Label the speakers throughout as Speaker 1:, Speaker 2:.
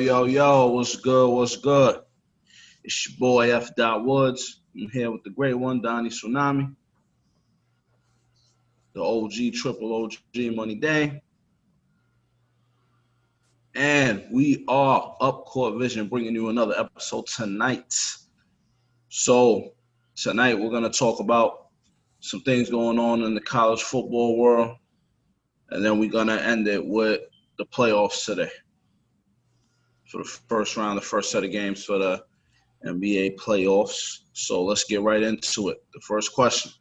Speaker 1: Yo, what's good? What's good? It's your boy F. Woods. I'm here with the great one, Donnie Tsunami, the OG, triple OG Money Day. And we are Up Court Vision bringing you another episode tonight. So, tonight we're going to talk about some things going on in the college football world. And then we're going to end it with the playoffs today. For the first round, the first set of games for the NBA playoffs. So let's get right into it. The first question: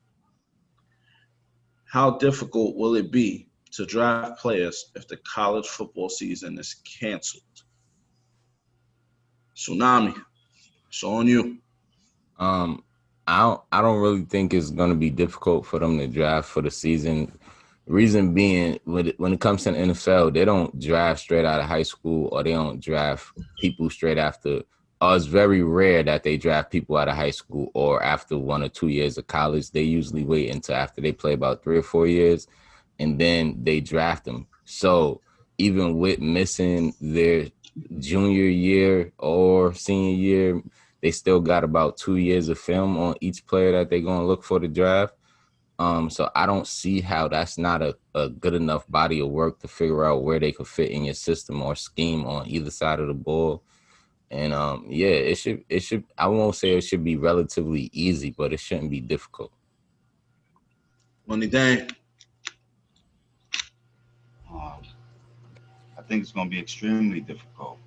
Speaker 1: how difficult will it be to draft players if the college football season is canceled? Tsunami, it's on you.
Speaker 2: I don't really think it's going to be difficult for them to draft for the season. Reason being, when it comes to the NFL, they don't draft straight out of high school, or they don't draft people straight after. It's very rare that they draft people out of high school or after 1 or 2 years of college. They usually wait until after they play about 3 or 4 years, and then they draft them. So even with missing their junior year or senior year, they still got about 2 years of film on each player that they're going to look for the draft. So I don't see how that's not a good enough body of work to figure out where they could fit in your system or scheme on either side of the ball. And it should. I won't say it should be relatively easy, but it shouldn't be difficult.
Speaker 1: Money Day.
Speaker 3: I think it's going to be extremely difficult.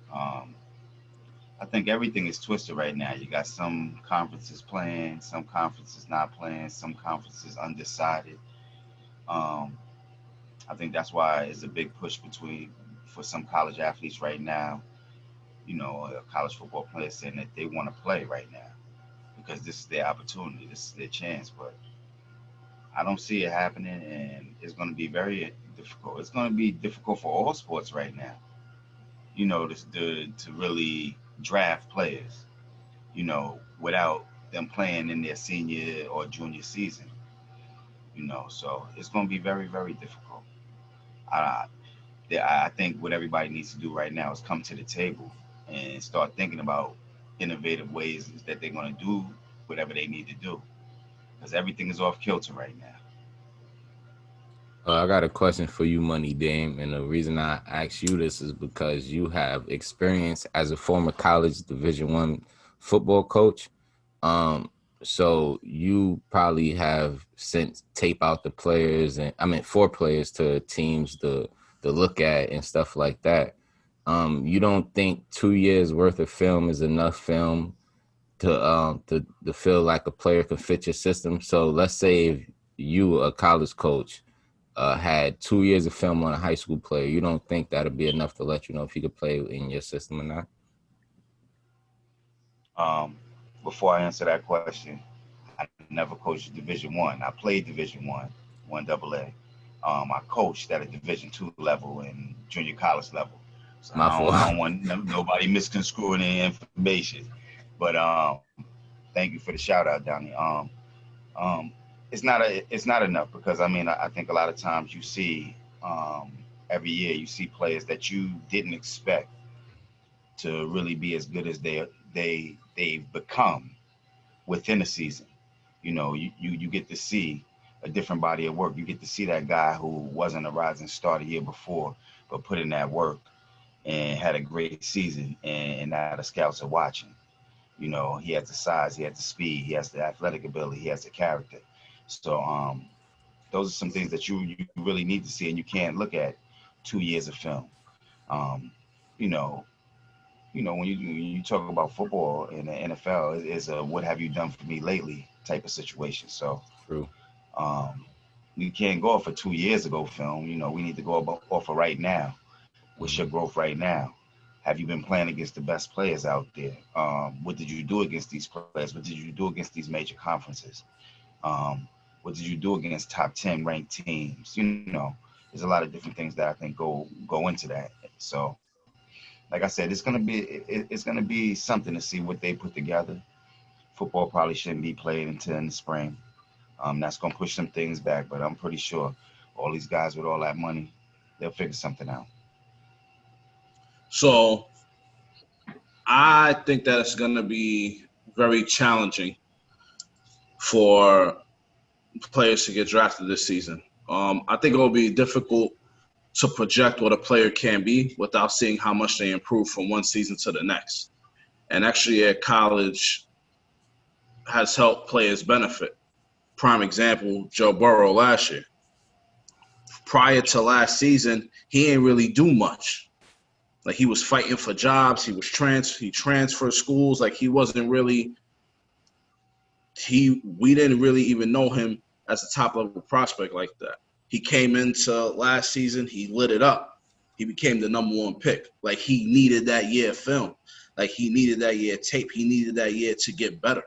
Speaker 3: I think everything is twisted right now. You got some conferences playing, some conferences not playing, some conferences undecided. I think that's why it's a big push for some college athletes right now. College football players saying that they want to play right now because this is their opportunity, this is their chance. But I don't see it happening, and it's going to be very difficult. It's going to be difficult for all sports right now. To really draft players, without them playing in their senior or junior season. So it's going to be very, very difficult. I, I think what everybody needs to do right now is come to the table and start thinking about innovative ways that they're going to do whatever they need to do, because everything is off kilter right now.
Speaker 2: I got a question for you, Money Dame, and the reason I ask you this is because you have experience as a former college Division I football coach. So you probably have sent tape out the players, for players to teams to look at and stuff like that. You don't think 2 years worth of film is enough film to feel like a player can fit your system? So let's say if you, a college coach, had 2 years of film on a high school player, you don't think that'd be enough to let you know if he could play in your system or not?
Speaker 3: Before I answer that question, I never coached Division One. I played Division One AA. I coached at a Division II level and junior college level. So
Speaker 2: My fault.
Speaker 3: I don't want nobody misconstruing any information. But thank you for the shout out, Donnie. It's not enough, because I think a lot of times you see every year you see players that you didn't expect to really be as good as they've become within a season. You get to see a different body of work. You get to see that guy who wasn't a rising star the year before, but put in that work and had a great season, and now the scouts are watching. He has the size, he has the speed, he has the athletic ability, he has the character. So those are some things that you really need to see, and you can't look at 2 years of film. Um, you know, when you talk about football in the NFL, it is a "what have you done for me lately" type of situation. So
Speaker 2: True.
Speaker 3: um, we can't go off of 2 years ago film. We need to go off of right now. What's your growth right now? Have you been playing against the best players out there? What did you do against these players? What did you do against these major conferences? Um, what did you do against top 10 ranked teams? There's a lot of different things that I think go into that. So, like I said, it's gonna be something to see what they put together. Football probably shouldn't be played until in the spring. That's gonna push some things back, but I'm pretty sure all these guys with all that money, they'll figure something out.
Speaker 1: So I think that it's going to be very challenging for players to get drafted this season. I think it will be difficult to project what a player can be without seeing how much they improve from one season to the next. And actually at college has helped players benefit. Prime example, Joe Burrow last year. Prior to last season, he didn't really do much. Like he was fighting for jobs, he transferred schools, like he wasn't really we didn't really even know him as a top level prospect like that. He came into last season, he lit it up. He became the number one pick. Like he needed that year of film. Like he needed that year of tape. He needed that year to get better.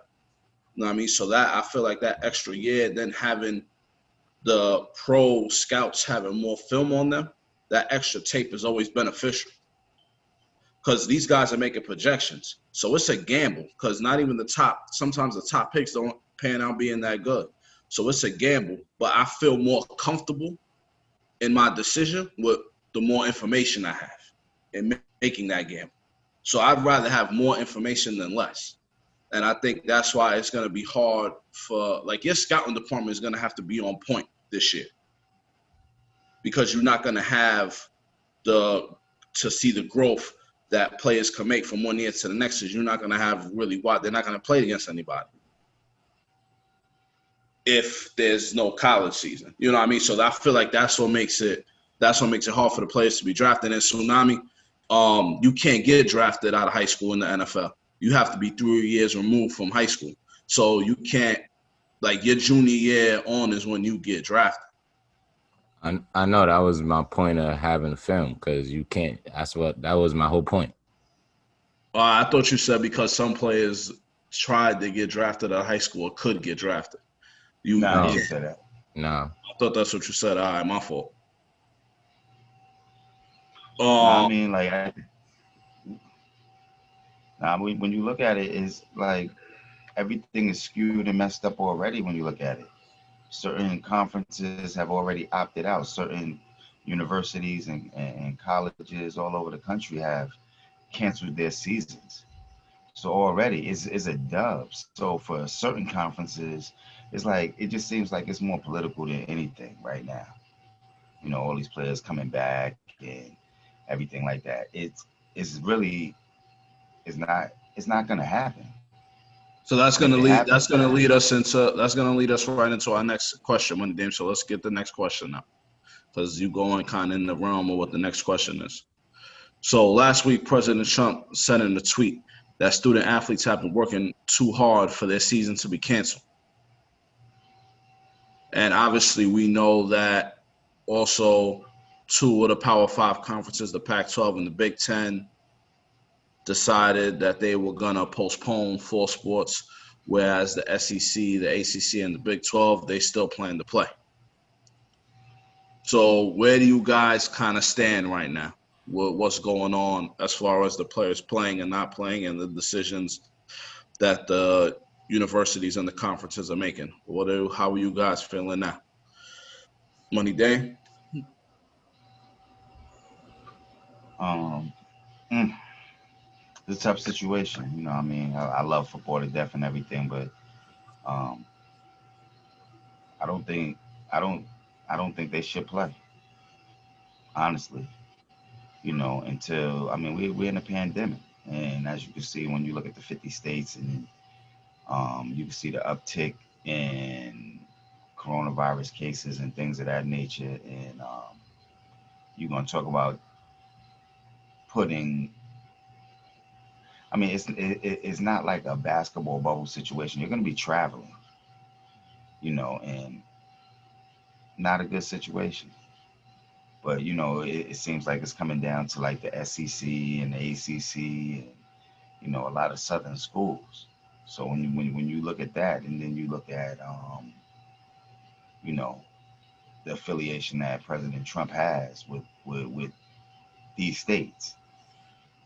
Speaker 1: You know what I mean? So that I feel like that extra year, then having the pro scouts having more film on them, that extra tape is always beneficial. Because these guys are making projections. So it's a gamble because not even sometimes the top picks don't pan out being that good. So it's a gamble, but I feel more comfortable in my decision with the more information I have in making that gamble. So I'd rather have more information than less. And I think that's why it's going to be hard for, like, your scouting department is going to have to be on point this year because you're not going to have to see the growth that players can make from one year to the next is you're not going to have really why they're not going to play against anybody if there's no college season. You know what I mean? So I feel like that's what makes it hard for the players to be drafted. And Tsunami, you can't get drafted out of high school in the NFL. You have to be 3 years removed from high school. So you can't, like, your junior year on is when you get drafted.
Speaker 2: I know that was my point of having film because you can't. That was my whole point.
Speaker 1: I thought you said because some players tried to get drafted out of high school or could get drafted.
Speaker 3: He didn't say that.
Speaker 2: No.
Speaker 1: I thought that's what you said. All right, my fault.
Speaker 3: I mean, like, when you look at it, it's like everything is skewed and messed up already when you look at it. Certain conferences have already opted out. Certain universities and colleges all over the country have canceled their seasons. So already it's a dub. So for certain conferences, it's like it just seems like it's more political than anything right now. You know, all these players coming back and everything like that. It's not going to happen.
Speaker 1: So that's going to lead us right into our next question, Money Dame. So let's get the next question now, because you going kind of in the realm of what the next question is. So last week, President Trump said in a tweet that student athletes have been working too hard for their season to be canceled. And obviously, we know that also two of the Power 5 conferences, the Pac-12 and the Big Ten, decided that they were going to postpone fall sports, whereas the SEC, the ACC, and the Big 12, they still plan to play. So where do you guys kind of stand right now? What's going on as far as the players playing and not playing and the decisions that the universities and the conferences are making? How are you guys feeling now? Money Dame?
Speaker 3: It's a tough situation. You know what I mean? I love football to death and everything, but I don't think they should play. Honestly. You know, until we're in a pandemic. And as you can see when you look at the 50 states and you can see the uptick in coronavirus cases and things of that nature. And you're going to talk about putting, it's not like a basketball bubble situation. You're going to be traveling, you know, and not a good situation. But, you know, it seems like it's coming down to like the SEC and the ACC and, you know, a lot of Southern schools. So when you look at that and then you look at, you know, the affiliation that President Trump has with these states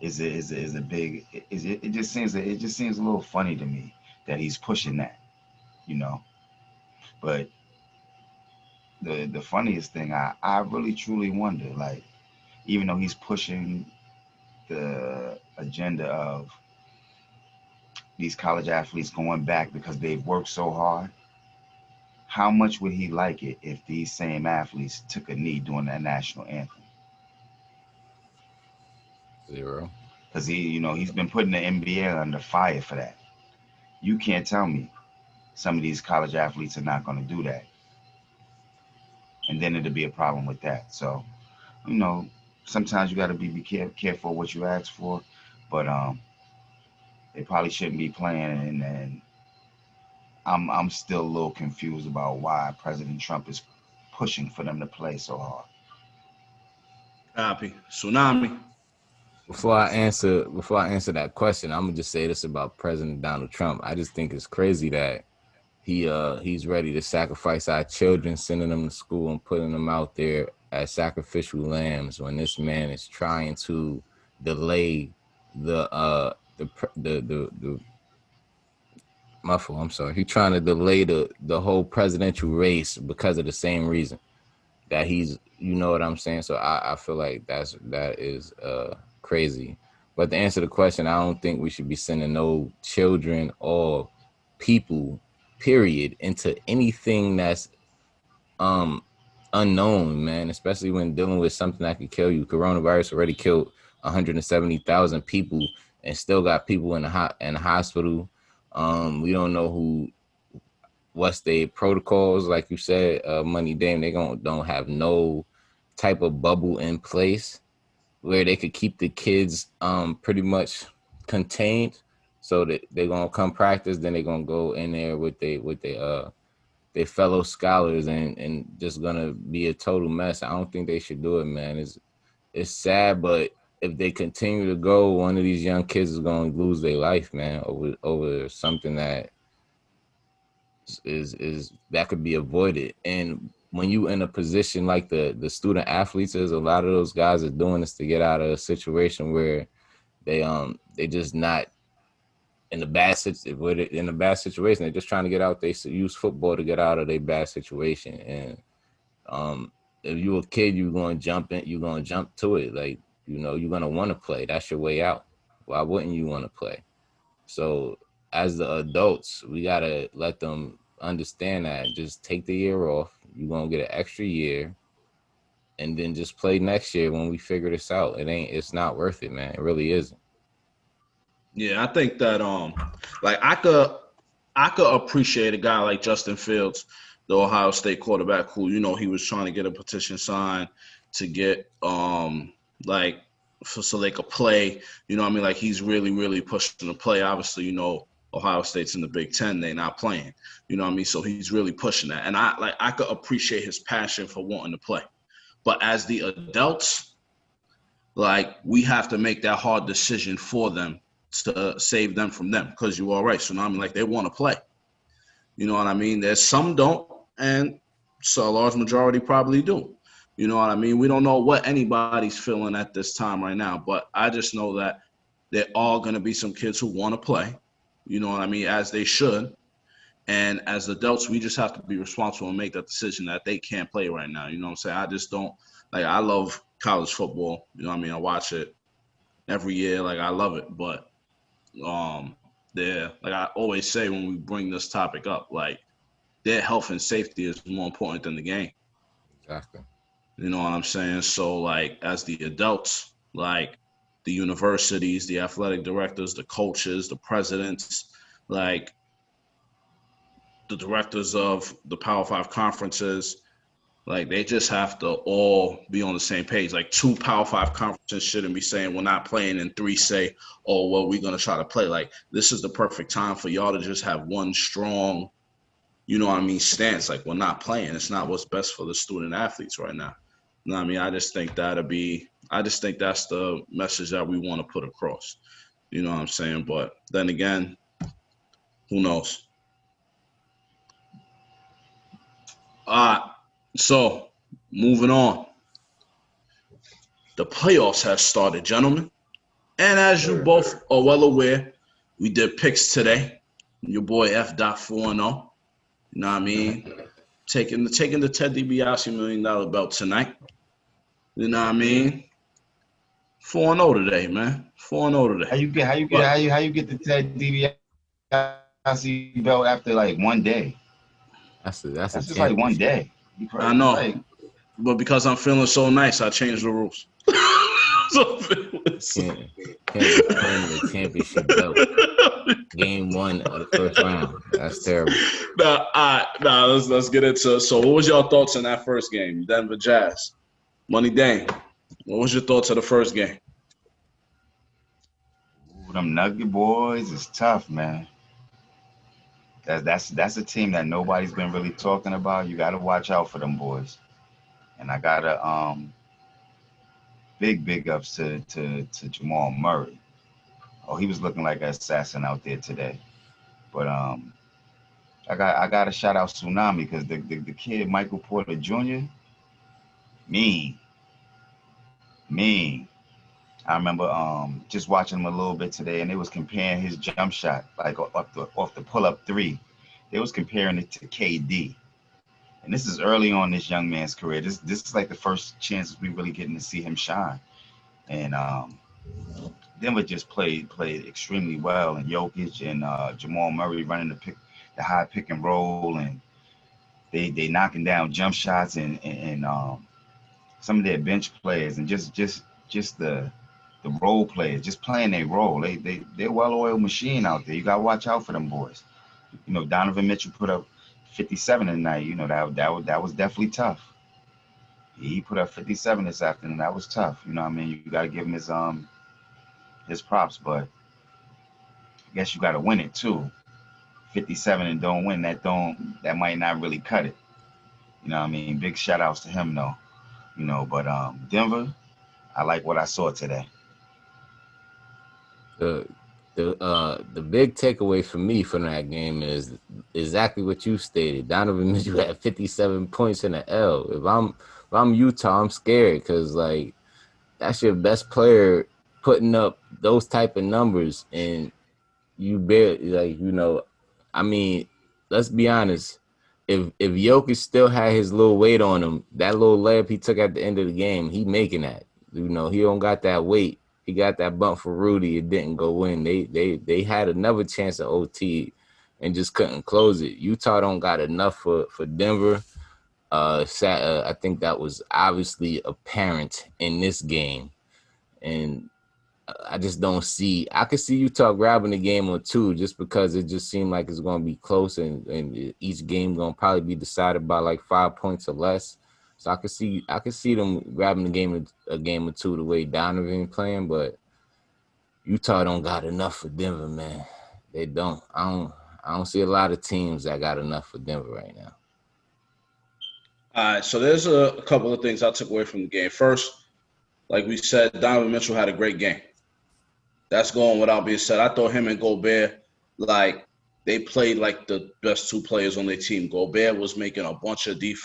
Speaker 3: it just seems a little funny to me that he's pushing that, you know. But the funniest thing, I really truly wonder, like, even though he's pushing the agenda of these college athletes going back because they've worked so hard, how much would he like it if these same athletes took a knee during that national anthem?
Speaker 2: 0.
Speaker 3: Because he's been putting the NBA under fire for that. You can't tell me some of these college athletes are not going to do that. And then it'll be a problem with that. So, sometimes you got to be careful what you ask for. But they probably shouldn't be playing. And I'm still a little confused about why President Trump is pushing for them to play so hard.
Speaker 1: Copy. Tsunami.
Speaker 2: Before I answer that question, I'm gonna just say this about President Donald Trump. I just think it's crazy that he's ready to sacrifice our children, sending them to school and putting them out there as sacrificial lambs when this man is trying to delay the He's trying to delay the whole presidential race because of the same reason that he's, you know what I'm saying? So I feel like that is crazy. But to answer the question, I don't think we should be sending no children or people, period, into anything that's unknown, man, especially when dealing with something that could kill you. Coronavirus already killed 170,000 people and still got people in the hospital. We don't know what's their protocols, like you said, Money Dame. They don't have no type of bubble in place where they could keep the kids pretty much contained, so that they're gonna come practice, then they're gonna go in there with their fellow scholars and just gonna be a total mess. I don't think they should do it, man. It's sad, but if they continue to go, one of these young kids is gonna lose their life, man, over something that is that could be avoided. And when you in a position like the student athletes is, a lot of those guys are doing this to get out of a situation where they just not in a bad situation. They're just trying to get out. They use football to get out of their bad situation. And if you're a kid, you're going to jump to it. Like, you're going to want to play. That's your way out. Why wouldn't you want to play? So as the adults, we got to let them understand that. Just take the year off. You're going to get an extra year and then just play next year when we figure this out. It's not worth it, man. It really isn't.
Speaker 1: Yeah, I think that I could appreciate a guy like Justin Fields, the Ohio State quarterback, who, he was trying to get a petition signed to get so they could play. Like, he's really, really pushing to play. Obviously, Ohio State's in the Big Ten, they're not playing. So he's really pushing that. And I could appreciate his passion for wanting to play. But as the adults, we have to make that hard decision for them to save them from them, because you are right. So they want to play. You know what I mean? There's some don't, and so a large majority probably do. You know what I mean? We don't know what anybody's feeling at this time right now, but I just know that there are going to be some kids who want to play. You know what I mean? As they should. And as adults, we just have to be responsible and make that decision that they can't play right now. You know what I'm saying? I just don't I love college football. You know what I mean? I watch it every year. I love it. But I always say when we bring this topic up, their health and safety is more important than the game.
Speaker 2: Exactly.
Speaker 1: You know what I'm saying? So as the adults, the universities, the athletic directors, the coaches, the presidents, the directors of the Power 5 conferences, they just have to all be on the same page. 2 Power 5 conferences shouldn't be saying we're not playing, and 3 say, oh, well, we're going to try to play. This is the perfect time for y'all to just have one strong, stance. We're not playing. It's not what's best for the student athletes right now. You know what I mean? I just think that's the message that we want to put across. You know what I'm saying? But then again, who knows? So, moving on. The playoffs have started, gentlemen. And as you both are well aware, we did picks today. Your boy F. 4-0. You know what I mean? Taking the Ted DiBiase $1 million belt tonight. You know what I mean? 4-0 today, man. 4-0 today.
Speaker 3: How you get the Ted DiBiase SIC belt after like one day.
Speaker 2: That's a
Speaker 3: That's just like one
Speaker 2: championship.
Speaker 3: day. You
Speaker 1: I
Speaker 3: crazy?
Speaker 1: know,
Speaker 3: Like,
Speaker 1: but because I'm feeling so nice, I changed the rules.
Speaker 2: Can't defend the championship belt. Game 1 of the first round. That's terrible.
Speaker 1: Let's get into it. So, what was your thoughts on that first game, Denver Jazz? Money Dane, what was your thoughts of the first game?
Speaker 3: ooh, them Nugget boys is tough, man. That's a team that nobody's been really talking about. You got to watch out for them boys. And I gotta big ups to Jamal Murray. Oh, he was looking like an assassin out there today. But I got to shout out Tsunami because the kid Michael Porter Jr. mean mean. I remember just watching him a little bit today, and they was comparing his jump shot like off the pull up three. They was comparing it to KD, and this is early on in this young man's career. This is like the first chances we really getting to see him shine, and Denver just played extremely well, and Jokic and Jamal Murray running the high pick and roll, and they knocking down jump shots and some of their bench players and just the role players just playing their role. They're a well-oiled machine out there. You gotta watch out for them boys. You know, Donovan Mitchell put up 57 tonight. You know that was definitely tough. He put up 57 this afternoon. That was tough. You know what I mean? You gotta give him his props, but I guess you gotta win it too. 57 and don't win, that might not really cut it. You know what I mean? Big shout outs to him though. You know, but Denver, I like what I saw today.
Speaker 2: The the big takeaway for me from that game is exactly what you stated. Donovan Mitchell had 57 points in the L. If I'm Utah, I'm scared because like that's your best player putting up those type of numbers, and you barely I mean, let's be honest. If Jokic still had his little weight on him, that little layup he took at the end of the game, he making that. You know, he don't got that weight. He got that bump for Rudy. It didn't go in. They had another chance at OT and just couldn't close it. Utah don't got enough for Denver. I think that was obviously apparent in this game, and I just don't see. I could see Utah grabbing the game or two just because it just seemed like it's going to be close and each game going to probably be decided by like 5 points or less. So I could see them grabbing a game or two the way Donovan playing, but Utah don't got enough for Denver, man. They don't. I don't see a lot of teams that got enough for Denver right now.
Speaker 1: All right, so there's a couple of things I took away from the game. First, like we said, Donovan Mitchell had a great game. That's going without being said. I thought him and Gobert, like, they played like the best two players on their team. Gobert was making a bunch of good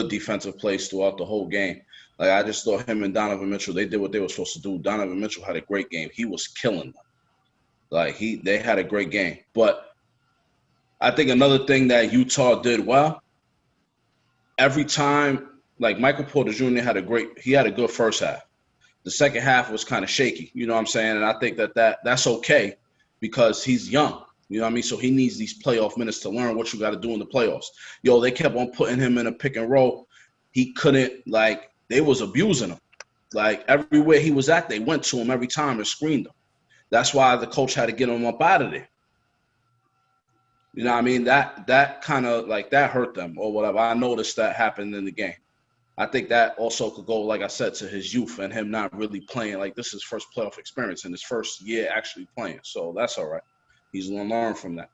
Speaker 1: defensive plays throughout the whole game. Like, I just thought him and Donovan Mitchell, they did what they were supposed to do. Donovan Mitchell had a great game. He was killing them. Like, they had a great game. But I think another thing that Utah did well, every time, like Michael Porter Jr. had a good first half. The second half was kind of shaky, you know what I'm saying? And I think that's okay because he's young, you know what I mean? So he needs these playoff minutes to learn what you got to do in the playoffs. They kept on putting him in a pick and roll. He couldn't, like, they was abusing him. Like, everywhere he was at, they went to him every time and screened him. That's why the coach had to get him up out of there. You know what I mean? That kind of, like, that hurt them or whatever. I noticed that happened in the game. I think that also could go, like I said, to his youth and him not really playing. Like, this is his first playoff experience and his first year actually playing. So that's all right. He's going to learn from that.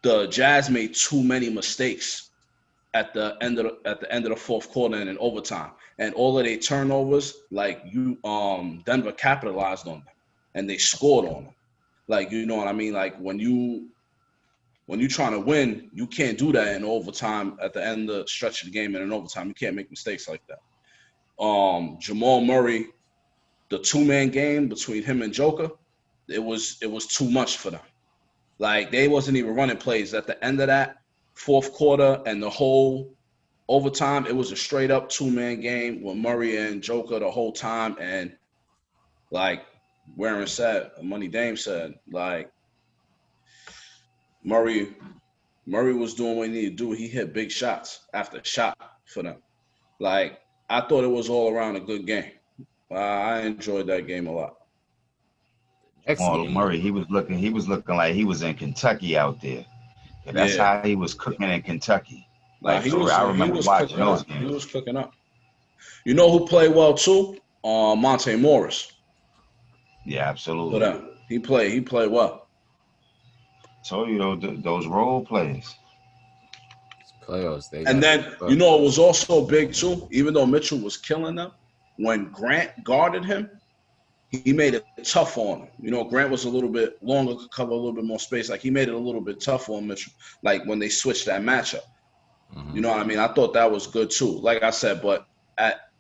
Speaker 1: The Jazz made too many mistakes at the end of the fourth quarter and in overtime. And all of their turnovers, like, Denver capitalized on them and they scored on them. Like, you know what I mean? Like, when you're trying to win, you can't do that in overtime at the end of the stretch of the game and in overtime. You can't make mistakes like that. Jamal Murray, the two-man game between him and Joker, it was too much for them. Like, they wasn't even running plays at the end of that fourth quarter and the whole overtime. It was a straight-up two-man game with Murray and Joker the whole time. And, like, Warren said, Money Dame said, like Murray was doing what he needed to do. He hit big shots after shot for them. Like I thought it was all around a good game. I enjoyed that game a lot.
Speaker 3: Jamal Murray, he was looking like he was in Kentucky out there. And that's how he was cooking in Kentucky. Like I remember watching those games.
Speaker 1: He was cooking up. You know who played well too? Monte Morris.
Speaker 3: Yeah, absolutely.
Speaker 1: He played well.
Speaker 3: Told you those role plays.
Speaker 2: Playoffs.
Speaker 1: And then it was also big too. Even though Mitchell was killing them, when Grant guarded him, he made it tough on him. Grant was a little bit longer, could cover a little bit more space. Like he made it a little bit tough on Mitchell. Like when they switched that matchup. Mm-hmm. You know what I mean? I thought that was good too. Like I said, but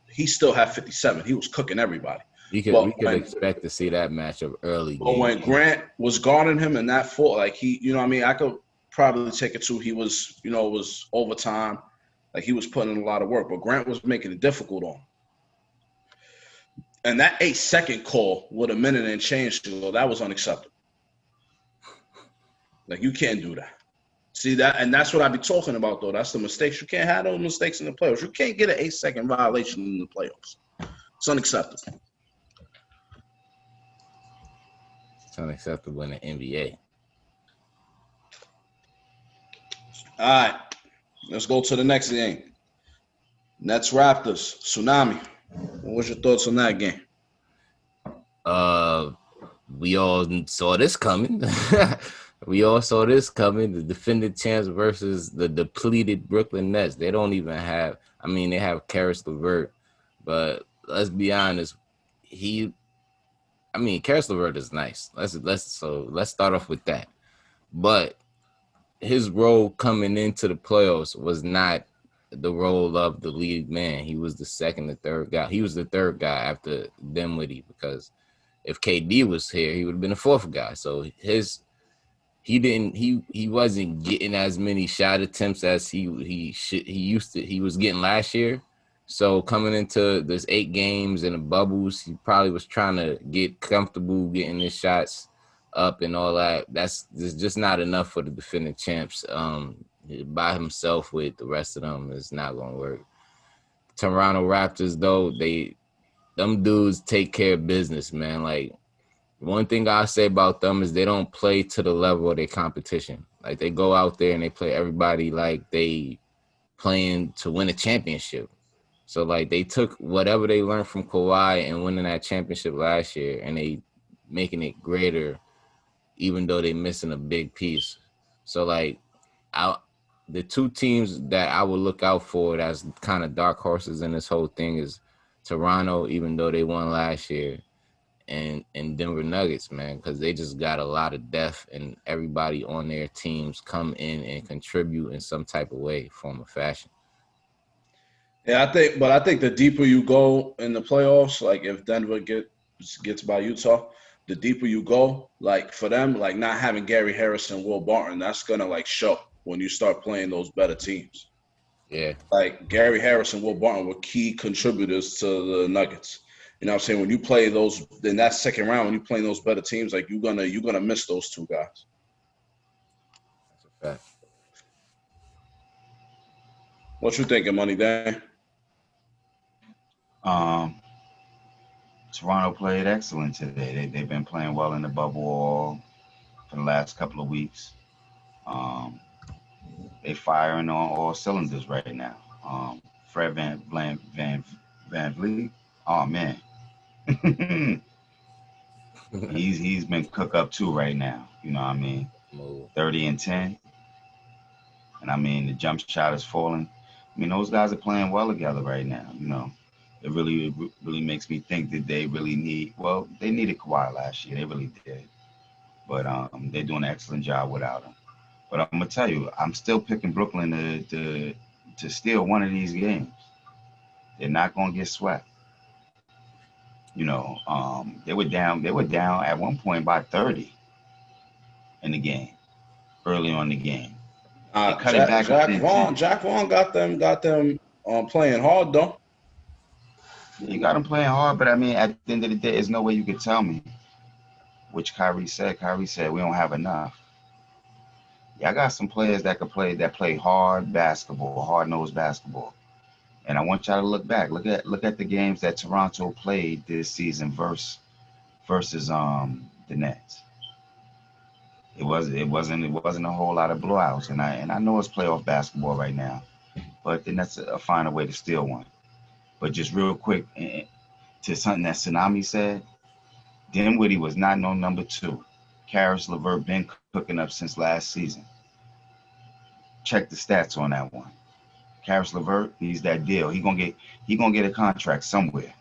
Speaker 1: he still had 57. He was cooking everybody.
Speaker 2: We could expect to see that matchup early.
Speaker 1: But when Grant was guarding him in that four, like I could probably take it to he was, it was overtime. Like he was putting in a lot of work, but Grant was making it difficult on him. And that 8-second call with a minute and change to go, that was unacceptable. Like you can't do that. See that, and that's what I be talking about though. That's the mistakes. You can't have those mistakes in the playoffs. You can't get an 8-second violation in the playoffs. It's unacceptable.
Speaker 2: It's unacceptable in the NBA.
Speaker 1: All right, let's go to the next game. Nets Raptors Tsunami. What was your thoughts on that game?
Speaker 2: We all saw this coming. The defending champs versus the depleted Brooklyn Nets. They don't even have. They have Karis LeVert, but let's be honest. Karis LeVert is nice. Let's start off with that. But his role coming into the playoffs was not the role of the lead man. He was the second or third guy. He was the third guy after Dinwiddie, because if KD was here, he would have been the fourth guy. So he wasn't getting as many shot attempts as he was getting last year. So coming into this 8 games and the bubbles, he probably was trying to get comfortable getting his shots up and all that. There's just not enough for the defending champs. By himself with the rest of them is not going to work. Toronto Raptors, though, them dudes take care of business, man. Like, one thing I say about them is they don't play to the level of their competition. Like, they go out there and they play everybody like they playing to win a championship. So, like, they took whatever they learned from Kawhi and winning that championship last year, and they making it greater, even though they missing a big piece. So, like, the two teams that I would look out for that's kind of dark horses in this whole thing is Toronto, even though they won last year, and Denver Nuggets, man, because they just got a lot of depth and everybody on their teams come in and contribute in some type of way, form of fashion.
Speaker 1: Yeah, I think the deeper you go in the playoffs, like if Denver gets by Utah, the deeper you go, like for them, like not having Gary Harris and Will Barton, that's gonna like show when you start playing those better teams.
Speaker 2: Yeah.
Speaker 1: Like Gary Harris and Will Barton were key contributors to the Nuggets. You know what I'm saying? When you play those in that second round, when you play those better teams, like you're gonna miss those two guys.
Speaker 2: That's a fact.
Speaker 1: What you thinking, Money Dan?
Speaker 3: Toronto played excellent today. They've been playing well in the bubble all for the last couple of weeks. They firing on all cylinders right now. Fred Van Vliet. Oh man, he's been cook up too right now. You know what I mean? 30 and 10, and the jump shot is falling. Those guys are playing well together right now. It really makes me think that they really need. Well, they needed Kawhi last year. They really did, but they're doing an excellent job without him. But I'm gonna tell you, I'm still picking Brooklyn to steal one of these games. They're not gonna get swept. They were down at one point by 30 in the game, early on in the game.
Speaker 1: Jack Vaughn got them playing hard though.
Speaker 3: You got them playing hard, but at the end of the day, there's no way you could tell me which Kyrie said. Kyrie said we don't have enough. Yeah, I got some players that play hard basketball, hard-nosed basketball. And I want y'all to look back. Look at the games that Toronto played this season versus the Nets. It wasn't a whole lot of blowouts. And I know it's playoff basketball right now, but then that's a finer way to steal one. But just real quick, to something that Tsunami said, Dinwiddie was not no number 2. Caris LeVert been cooking up since last season. Check the stats on that one. Caris LeVert, he's that deal. He gonna get a contract somewhere.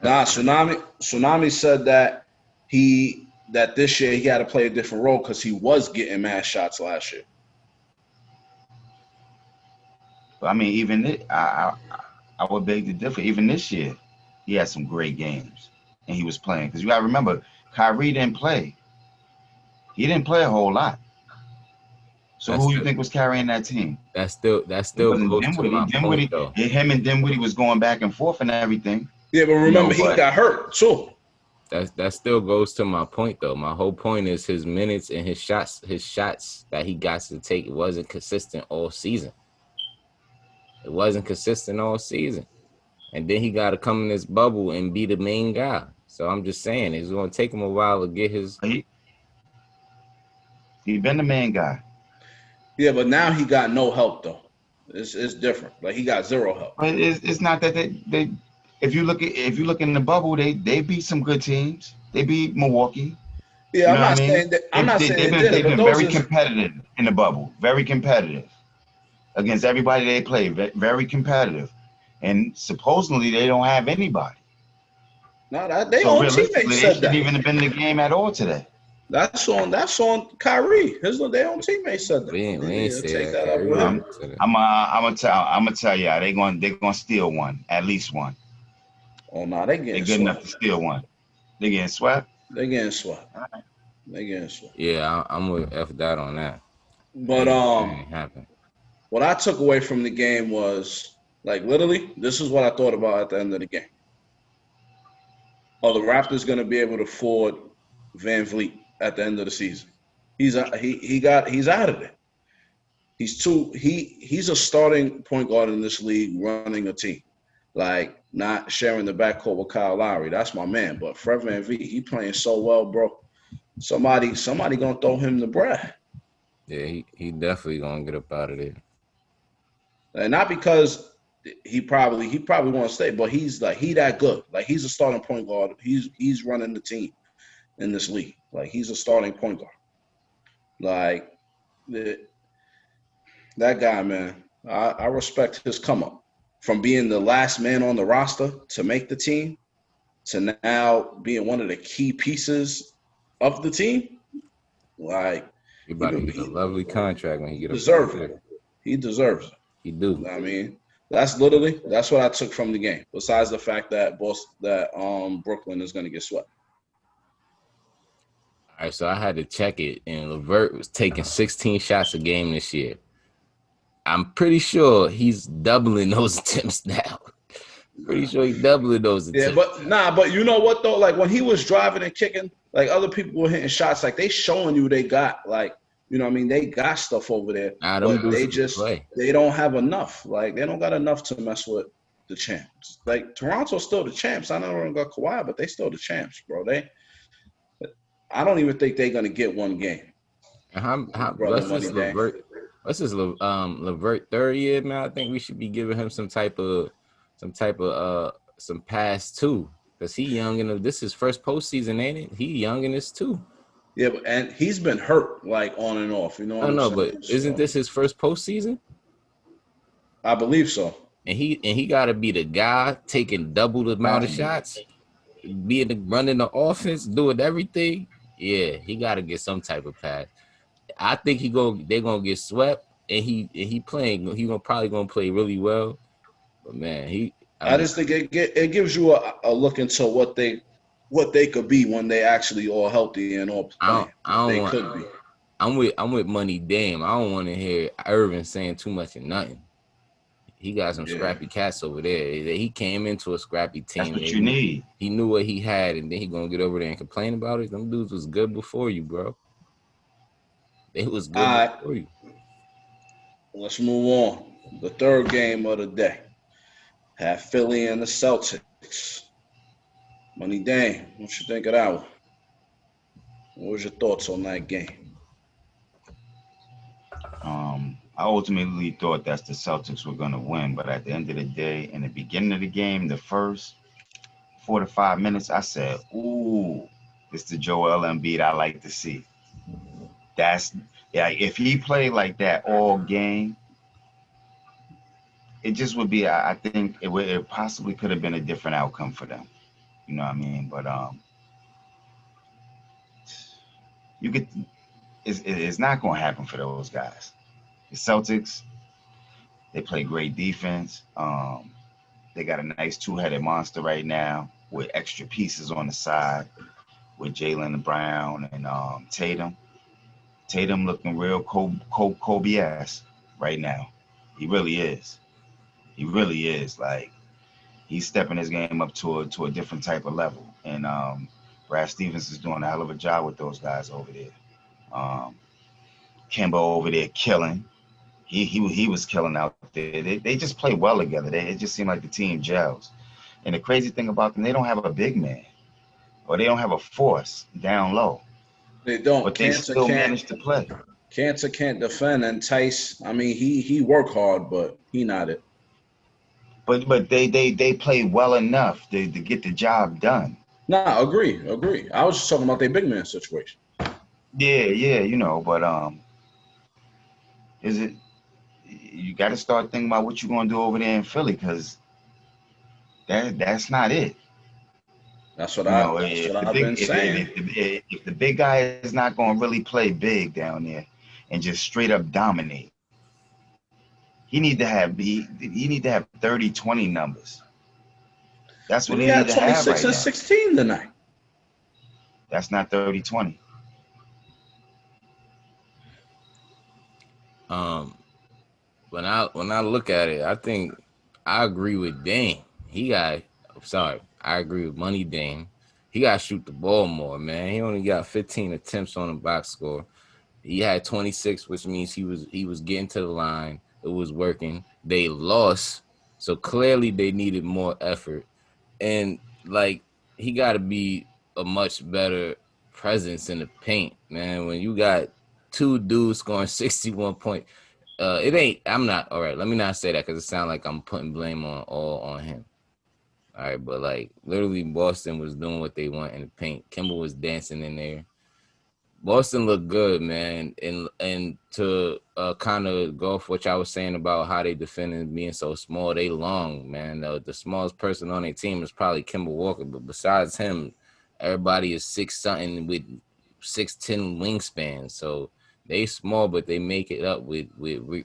Speaker 1: Nah, Tsunami said that this year he had to play a different role because he was getting mad shots last year.
Speaker 3: But I mean, even I would beg to differ. Even this year, he had some great games, and he was playing. Because you gotta remember, Kyrie didn't play. He didn't play a whole lot. So who you think was carrying that team?
Speaker 2: That still goes to my point, though.
Speaker 3: Him and Dinwiddie was going back and forth and everything.
Speaker 1: Yeah, but remember he got hurt too.
Speaker 2: That still goes to my point, though. My whole point is his minutes and his shots that he got to take wasn't consistent all season. It wasn't consistent all season. And then he got to come in this bubble and be the main guy. So I'm just saying, it's going to take him a while to get his.
Speaker 3: He been the main guy.
Speaker 1: Yeah, but now he got no help though. It's different. Like he got zero help.
Speaker 3: But it's not that they if you look in the bubble, they beat some good teams. They beat Milwaukee.
Speaker 1: Yeah, I'm not saying that. I'm not saying
Speaker 3: they've been very competitive in the bubble. Very competitive against everybody they play. Very competitive, and supposedly they don't have anybody.
Speaker 1: No, they own teammate said that.
Speaker 3: They shouldn't even have been in the game at all today.
Speaker 1: That's on Kyrie. Their own teammate said that.
Speaker 2: We ain't say that.
Speaker 3: I'm gonna tell y'all they gonna steal one, at least one.
Speaker 1: Oh no, they getting
Speaker 3: good enough to steal one. They getting swept.
Speaker 1: They getting swept. They getting swept.
Speaker 2: Yeah, I'm with F dot on that.
Speaker 1: But what I took away from the game was like literally, this is what I thought about at the end of the game. Are the Raptors gonna be able to afford Van Vliet at the end of the season? He's out of there. He's a starting point guard in this league running a team. Like not sharing the backcourt with Kyle Lowry. That's my man. But Fred VanVleet, he playing so well, bro. Somebody gonna throw him the bread.
Speaker 2: Yeah, he definitely gonna get up out of there.
Speaker 1: And not because he probably want to stay, but he's like he that good. Like he's a starting point guard. He's running the team in this league. Like he's a starting point guard. Like that guy, man. I respect his come up from being the last man on the roster to make the team to now being one of the key pieces of the team. Like
Speaker 2: he about to get a lovely contract when he get
Speaker 1: deserves it. He deserves it.
Speaker 2: He do.
Speaker 1: I mean, that's what I took from the game. Besides the fact that Brooklyn is going to get swept.
Speaker 2: All right, so I had to check it, and LeVert was taking 16 shots a game this year. I'm pretty sure he's doubling those attempts now. Pretty sure he's doubling those attempts.
Speaker 1: Yeah, but you know what though? Like when he was driving and kicking, like other people were hitting shots, like they showing you they got like, you know what I mean? They got stuff over there, but they don't have enough. Like they don't got enough to mess with the champs. Like Toronto's still the champs. I know they don't got Kawhi, but they still the champs, bro. I don't even think they're gonna get one game.
Speaker 2: What's his LeVert third year, man? I think we should be giving him some type of pass too, because he young and this is his first postseason, ain't it? He young in this too.
Speaker 1: Yeah, and he's been hurt like on and off. You know.
Speaker 2: I know, but isn't this his first postseason?
Speaker 1: I believe so.
Speaker 2: And he got to be the guy taking double the amount of shots, running the offense, doing everything. Yeah, he got to get some type of pass. I think they're gonna get swept, and he playing. He probably gonna play really well. But man, I just think
Speaker 1: it gives you a look into what they could be when they actually all healthy and all playing. Could be.
Speaker 2: I'm with Money Dame. I don't want to hear Irvin saying too much of nothing. He got some scrappy cats over there. He came into a scrappy team.
Speaker 3: That's what you need.
Speaker 2: He knew what he had, and then he gonna get over there and complain about it. Them dudes was good before you, bro. They was good before you.
Speaker 1: Let's move on. The third game of the day. Had Philly and the Celtics. Money Dame, what you think of that one? What was your thoughts on that game?
Speaker 3: I ultimately thought that the Celtics were going to win, but at the end of the day, in the beginning of the game, the first 4 to 5 minutes, I said, "Ooh, this is the Joel Embiid I like to see." If he played like that all game, it just would be. I think it possibly could have been a different outcome for them. You know what I mean? But it's not going to happen for those guys. The Celtics, they play great defense. They got a nice two-headed monster right now with extra pieces on the side with Jaylen Brown and Tatum. Tatum looking real Kobe-esque right now. He really is. He really is. Like, he's stepping his game up to a different type of level. And Brad Stevens is doing a hell of a job with those guys over there. Kemba over there killing. He was killing out there. They just play well together. It just seemed like the team gels. And the crazy thing about them, they don't have a big man, or they don't have a force down low.
Speaker 1: They don't.
Speaker 3: But they still manage to play.
Speaker 1: Cantor can't defend, and Tice. I mean, he work hard, but he not it.
Speaker 3: But they play well enough to get the job done.
Speaker 1: Nah, agree. I was just talking about their big man situation.
Speaker 3: Yeah, but is it? You got to start thinking about what you're going to do over there in Philly, because that's not it.
Speaker 1: That's what I've been saying.
Speaker 3: If the big guy is not going to really play big down there and just straight up dominate, he need to have 30-20 numbers. That's what he need to have right now.
Speaker 1: 26 and 16 tonight.
Speaker 3: That's not 30-20.
Speaker 2: When I look at it, I think I agree with Dame. I agree with Money Dame. He got to shoot the ball more, man. He only got 15 attempts on the box score. He had 26, which means he was getting to the line. It was working. They lost, so clearly they needed more effort. And, like, he got to be a much better presence in the paint, man. When you got two dudes scoring 61 points, let me not say that, because it sounds like I'm putting blame on him. All right, but, like, literally Boston was doing what they want in the paint. Kemba was dancing in there. Boston looked good, man. And to kind of go off what I was saying about how they defended being so small, they long, man. The smallest person on their team is probably Kemba Walker, but besides him, everybody is 6'something with 6'10" wingspan. So they small, but they make it up with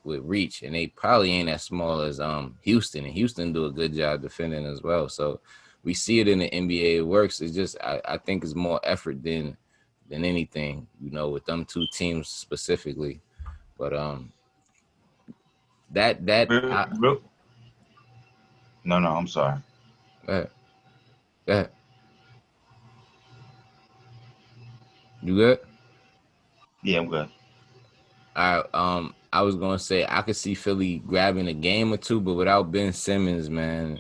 Speaker 2: reach, and they probably ain't as small as Houston. And Houston do a good job defending as well. So we see it in the NBA. It works. It's just I think it's more effort than anything, with them two teams specifically. But No,
Speaker 3: I'm sorry.
Speaker 2: Go ahead. You good?
Speaker 3: Yeah, I'm good.
Speaker 2: All right. I was gonna say I could see Philly grabbing a game or two, but without Ben Simmons, man,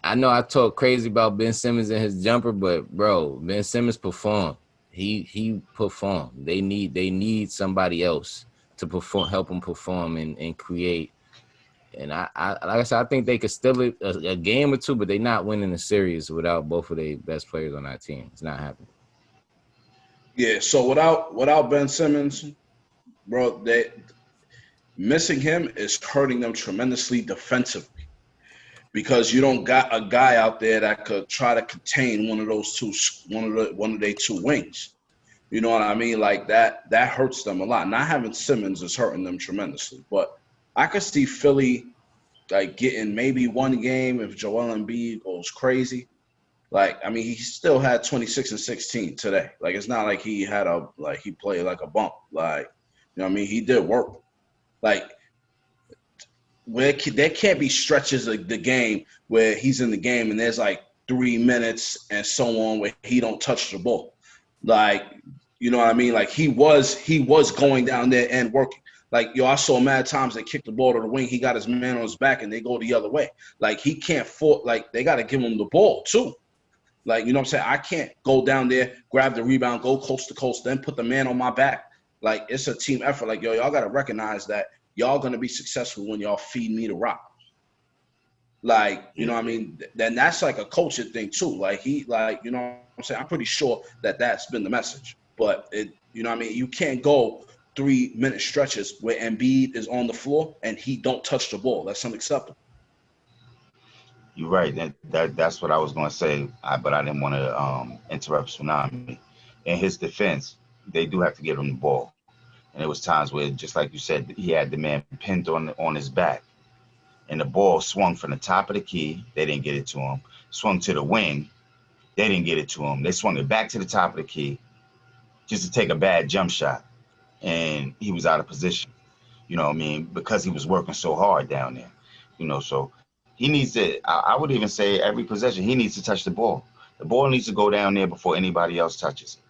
Speaker 2: I know I talk crazy about Ben Simmons and his jumper, but bro, Ben Simmons performed. He performed. They need somebody else to perform, help him perform and create. And I like I said, I think they could still a game or two, but they're not winning the series without both of their best players on that team. It's not happening.
Speaker 1: Yeah. So without Ben Simmons, bro, missing him is hurting them tremendously defensively. Because you don't got a guy out there that could try to contain one of their two wings. You know what I mean? Like that hurts them a lot. Not having Simmons is hurting them tremendously. But I could see Philly like getting maybe one game if Joel Embiid goes crazy. Like, I mean, he still had 26 and 16 today. Like, it's not like he played like a bump. Like, you know what I mean? He did work. Like, where there can't be stretches of the game where he's in the game and there's like 3 minutes and so on where he don't touch the ball. Like, you know what I mean? Like he was going down there and working. Like, yo, I saw mad times they kick the ball to the wing. He got his man on his back and they go the other way. Like he can't fault. Like they got to give him the ball too. Like, you know what I'm saying? I can't go down there, grab the rebound, go coast to coast, then put the man on my back. Like, it's a team effort. Like, yo, y'all got to recognize that y'all going to be successful when y'all feed me the rock. Like, you know what I mean? Then that's like a culture thing too. Like, you know what I'm saying? I'm pretty sure that that's been the message. But, you know what I mean? You can't go 3-minute stretches where Embiid is on the floor and he don't touch the ball. That's unacceptable.
Speaker 3: You're right. That's what I was going to say, but I didn't want to interrupt Tsunami. In his defense, they do have to give him the ball. And there was times where, just like you said, he had the man pinned on his back. And the ball swung from the top of the key. They didn't get it to him. Swung to the wing. They didn't get it to him. They swung it back to the top of the key just to take a bad jump shot. And he was out of position. You know what I mean? Because he was working so hard down there. You know, so he needs to, I would even say every possession, he needs to touch the ball. The ball needs to go down there before anybody else touches it.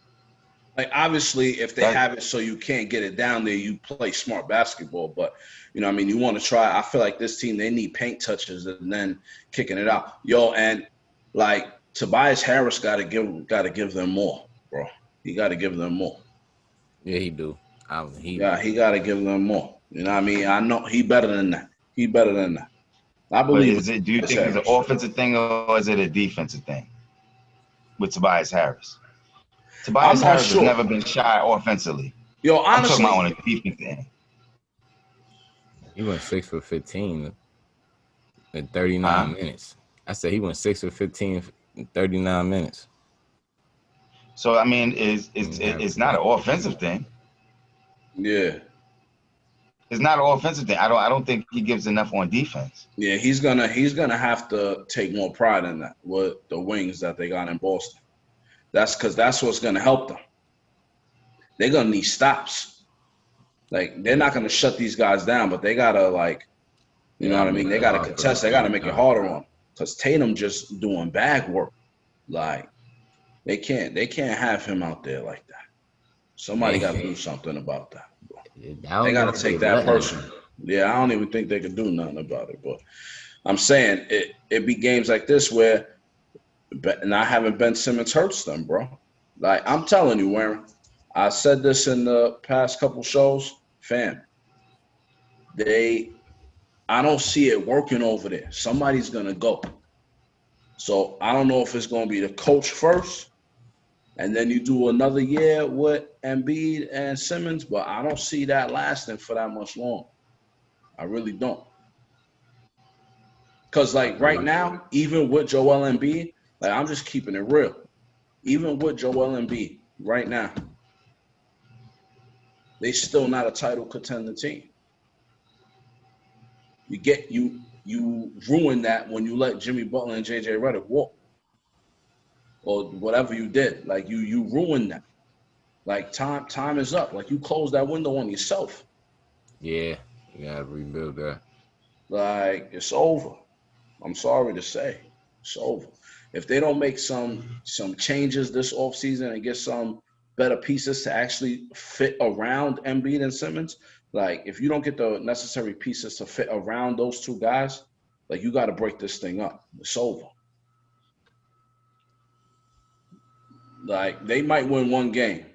Speaker 1: Like, obviously, if they have it so you can't get it down there, you play smart basketball. But, you know what I mean, you want to try. I feel like this team, they need paint touches and then kicking it out. Yo, and, like, Tobias Harris got to give them more, bro. He got to give them more.
Speaker 2: Yeah, he do.
Speaker 1: He got to give them more. You know what I mean? I know he better than that. I believe.
Speaker 3: But do you think it's an offensive thing or is it a defensive thing with Tobias Harris? Tobias Harris has never been shy offensively.
Speaker 1: Yo, honestly,
Speaker 3: I'm talking about on a defense thing.
Speaker 2: He went 6 for 15 in 39 minutes. I said he went 6 for 15 in 39 minutes.
Speaker 3: So I mean, it's not an offensive thing.
Speaker 1: Yeah.
Speaker 3: It's not an offensive thing. I don't think he gives enough on defense.
Speaker 1: Yeah, he's gonna have to take more pride in that with the wings that they got in Boston. That's because that's what's gonna help them. They're gonna need stops. Like, they're not gonna shut these guys down, but they gotta, like, you know what I mean? They gotta contest. They gotta make it harder on them. Because Tatum just doing bag work. Like, they can't have him out there like that. Somebody got to do something about that. They got to take that person. Yeah, I don't even think they could do nothing about it. But I'm saying it be games like this where not having Ben Simmons hurts them, bro. Like, I'm telling you, Warren, I said this in the past couple shows, fam. I don't see it working over there. Somebody's going to go. So I don't know if it's going to be the coach first, and then you do another year with Embiid and Simmons, but I don't see that lasting for that much long. I really don't. Because, like, right now, even with Joel Embiid, like, I'm just keeping it real. Even with Joel Embiid right now, they still not a title contender team. You ruined that when you let Jimmy Butler and JJ Redick walk. Or whatever you did. Like, you ruined that. Like, time is up. Like, you closed that window on yourself.
Speaker 2: Yeah, you gotta rebuild that.
Speaker 1: Like, it's over. I'm sorry to say. It's over. If they don't make some changes this offseason and get some better pieces to actually fit around Embiid and Simmons, like, if you don't get the necessary pieces to fit around those two guys, like, you got to break this thing up. It's over. Like, they might win one game,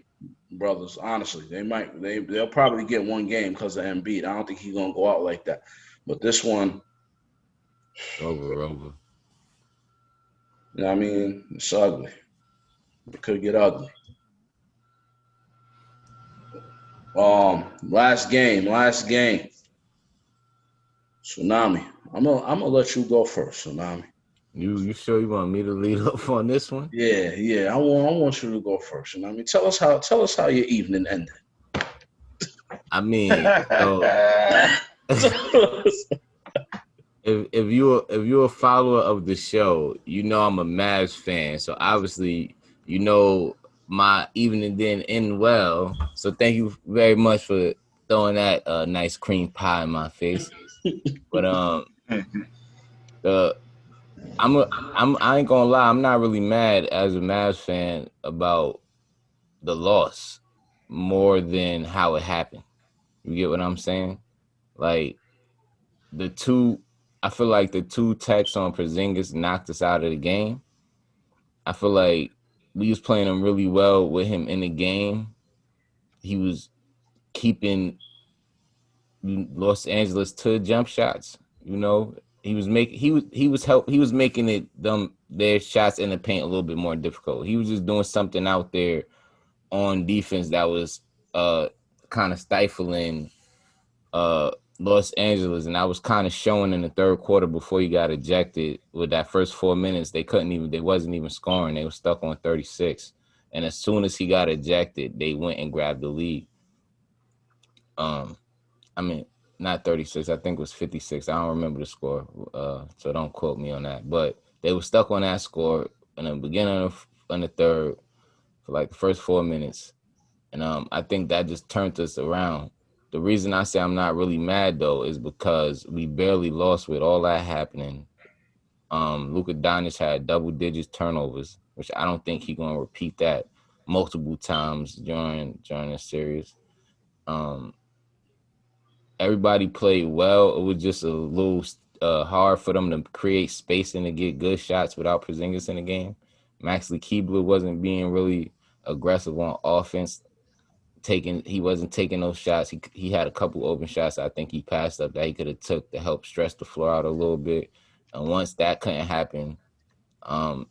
Speaker 1: brothers. Honestly, they'll probably get one game because of Embiid. I don't think he's gonna go out like that. But this one,
Speaker 2: over.
Speaker 1: You know what I mean? It's ugly. It could get ugly. Last game. Tsunami. I'm gonna let you go first, Tsunami.
Speaker 2: You sure you want me to lead off on this one?
Speaker 1: Yeah. I want you to go first. Tsunami. Tell us how your evening ended.
Speaker 2: I mean, if you're a follower of the show, you know I'm a Mavs fan. So obviously, you know my evening didn't end well. So thank you very much for throwing that nice cream pie in my face. But the I ain't gonna lie, I'm not really mad as a Mavs fan about the loss more than how it happened. You get what I'm saying? Like I feel like the 2 techs on Porzingis knocked us out of the game. I feel like we was playing him really well with him in the game. He was keeping Los Angeles to jump shots. You know, he was making their shots in the paint a little bit more difficult. He was just doing something out there on defense that was kind of stifling Los Angeles, and I was kind of showing in the third quarter before he got ejected. With that first 4 minutes, they wasn't even scoring. They were stuck on 36, and as soon as he got ejected, they went and grabbed the lead. I mean, not 36. I think it was 56. I don't remember the score, so don't quote me on that. But they were stuck on that score in the beginning of the third for like the first 4 minutes, and I think that just turned us around. The reason I say I'm not really mad though is because we barely lost with all that happening. Luka Doncic had double digits turnovers, which I don't think he's gonna repeat that multiple times during the series. Everybody played well. It was just a little hard for them to create space and to get good shots without Porzingis in the game. Maxley Keebler wasn't being really aggressive on offense. He wasn't taking those shots. He had a couple open shots I think he passed up that he could have took to help stretch the floor out a little bit. And once that couldn't happen,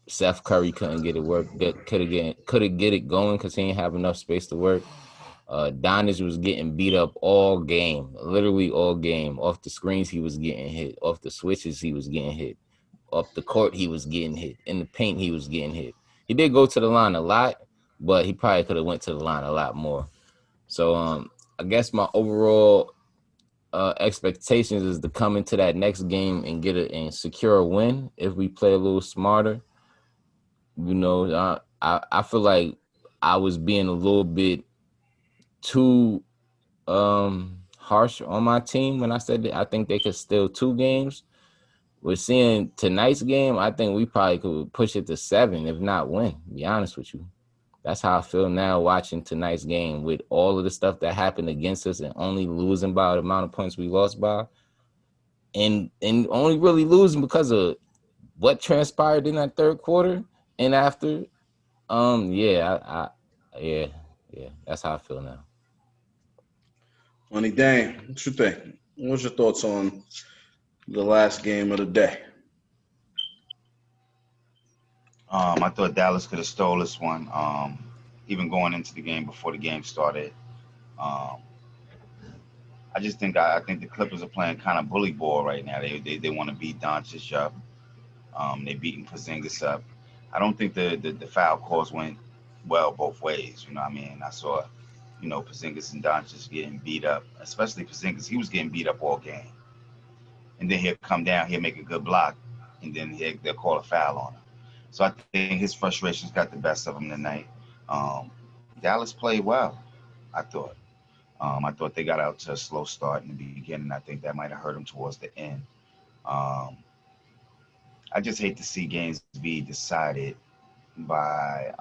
Speaker 2: Seth Curry couldn't get it work. Could have get it going because he didn't have enough space to work. Doncic was getting beat up all game, literally all game. Off the screens, he was getting hit. Off the switches, he was getting hit. Off the court, he was getting hit. In the paint, he was getting hit. He did go to the line a lot, but he probably could have went to the line a lot more. So I guess my overall expectations is to come into that next game and and secure a win if we play a little smarter. You know, I feel like I was being a little bit too harsh on my team when I said that I think they could steal 2 games. We're seeing tonight's game, I think we probably could push it to 7, if not win, to be honest with you. That's how I feel now watching tonight's game with all of the stuff that happened against us and only losing by the amount of points we lost by. And only really losing because of what transpired in that third quarter and after. Yeah, that's how I feel now.
Speaker 1: Funny Dane, what you think? What's your thoughts on the last game of the day?
Speaker 3: I thought Dallas could have stole this one. Even going into the game before the game started. I just think I think the Clippers are playing kind of bully ball right now. They want to beat Doncic up. They beating Porzingis up. I don't think the foul calls went well both ways. You know what I mean? I saw, Porzingis and Doncic getting beat up, especially Porzingis. He was getting beat up all game. And then he'll come down, he'll make a good block, and then they'll call a foul on him. So I think his frustrations got the best of him tonight. Dallas played well, I thought. I thought they got out to a slow start in the beginning. I think that might have hurt them towards the end. I just hate to see games be decided by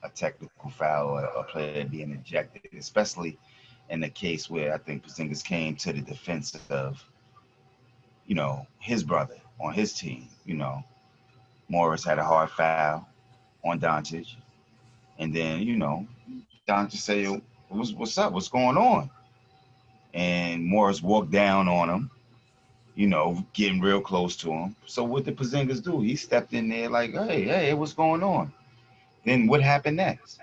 Speaker 3: a technical foul or a player being ejected, especially in the case where I think Porzingis came to the defense of, his brother on his team. Morris had a hard foul on Doncic. And then, Doncic said, what's up? What's going on? And Morris walked down on him, getting real close to him. So what did Porzingis do? He stepped in there like, hey, what's going on? Then what happened next?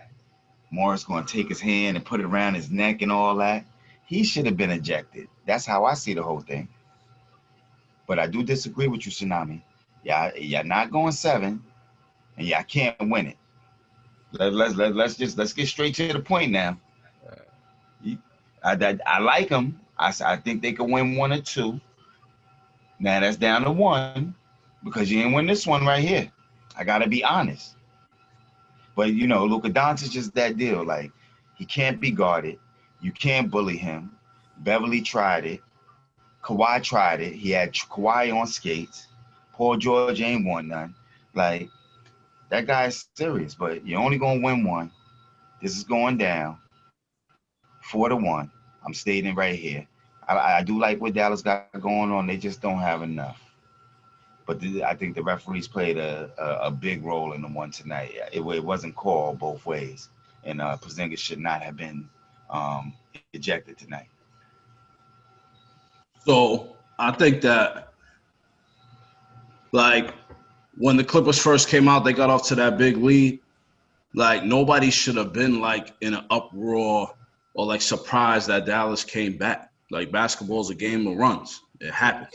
Speaker 3: Morris going to take his hand and put it around his neck and all that. He should have been ejected. That's how I see the whole thing. But I do disagree with you, Tsunami. You're not going 7, and y'all can't win it. Let's get straight to the point now. I like them. I think they could win 1 or 2. Now that's down to 1 because you ain't win this one right here. I gotta be honest. But Luka Doncic is that deal. Like, he can't be guarded. You can't bully him. Beverly tried it. Kawhi tried it. He had Kawhi on skates. Paul George ain't won none. Like, that guy's serious, but you're only going to win one. This is going down 4-1. I'm stating right here. I do like what Dallas got going on. They just don't have enough. But I think the referees played a big role in the one tonight. It wasn't called both ways. And Porzingis should not have been ejected tonight.
Speaker 1: So I think that, like, when the Clippers first came out, they got off to that big lead. Like, nobody should have been, like, in an uproar or, like, surprised that Dallas came back. Like, basketball's a game of runs. It happens.